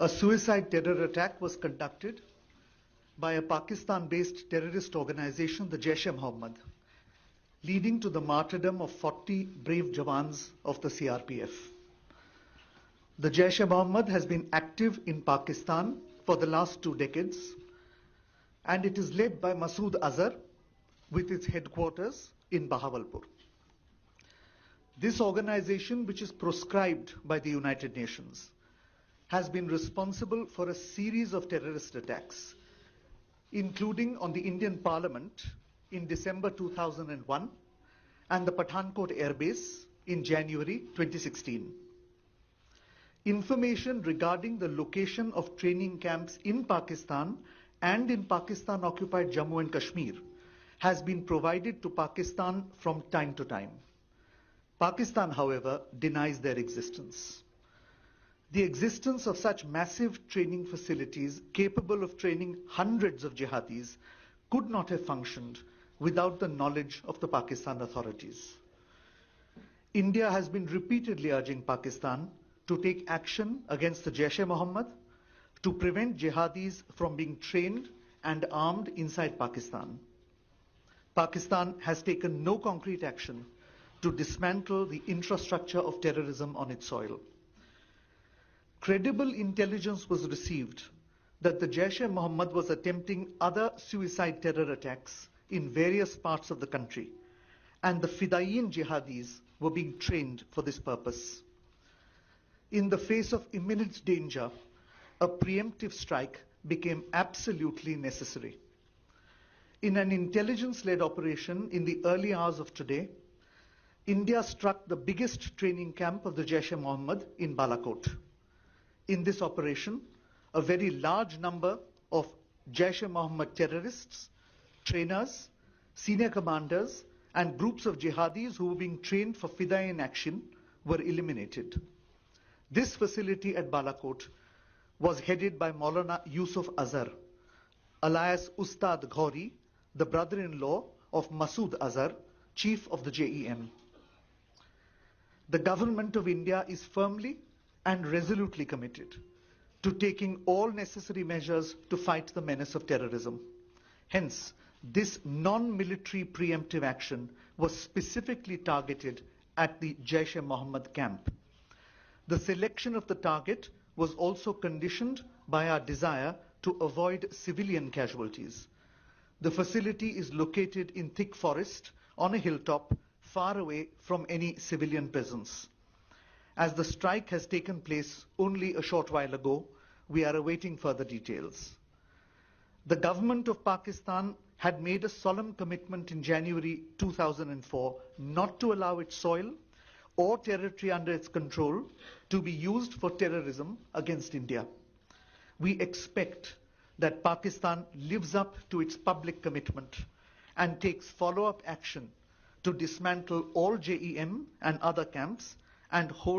A suicide terror attack was conducted by a Pakistan-based terrorist organization, the Jaish-e-Mohammed, leading to the martyrdom of 40 brave Jawans of the CRPF. The Jaish-e-Mohammed has been active in Pakistan for the last 2 decades, and it is led by Masood Azhar with its headquarters in Bahawalpur. This organization, which is proscribed by the United Nations, has been responsible for a series of terrorist attacks, including on the Indian Parliament in December 2001 and the Pathankot Air Base in January 2016. Information regarding the location of training camps in Pakistan and in Pakistan-occupied Jammu and Kashmir has been provided to Pakistan from time to time. Pakistan, however, denies their existence. The existence of such massive training facilities capable of training hundreds of jihadis could not have functioned without the knowledge of the Pakistan authorities. India has been repeatedly urging Pakistan to take action against the Jaish-e-Mohammed to prevent jihadis from being trained and armed inside Pakistan. Pakistan has taken no concrete action to dismantle the infrastructure of terrorism on its soil. Credible intelligence was received that the Jaish-e-Mohammed was attempting other suicide terror attacks in various parts of the country, and the Fidaiyin jihadis were being trained for this purpose. In the face of imminent danger, a preemptive strike became absolutely necessary. In an intelligence-led operation in the early hours of today, India struck the biggest training camp of the Jaish-e-Mohammed in Balakot. In this operation, a very large number of Jaish-e-Mohammed terrorists, trainers, senior commanders, and groups of jihadis who were being trained for Fidaiyin action were eliminated. This facility at Balakot was headed by Maulana Yusuf Azhar, alias Ustad Ghori, the brother-in-law of Masood Azhar, chief of the JEM. The government of India is firmly and resolutely committed to taking all necessary measures to fight the menace of terrorism. Hence, this non-military preemptive action was specifically targeted at the Jaish-e-Mohammed camp. The selection of the target was also conditioned by our desire to avoid civilian casualties. The facility is located in thick forest on a hilltop far away from any civilian presence. As the strike has taken place only a short while ago, we are awaiting further details. The government of Pakistan had made a solemn commitment in January 2004 not to allow its soil or territory under its control to be used for terrorism against India. We expect that Pakistan lives up to its public commitment and takes follow-up action to dismantle all JEM and other camps and hold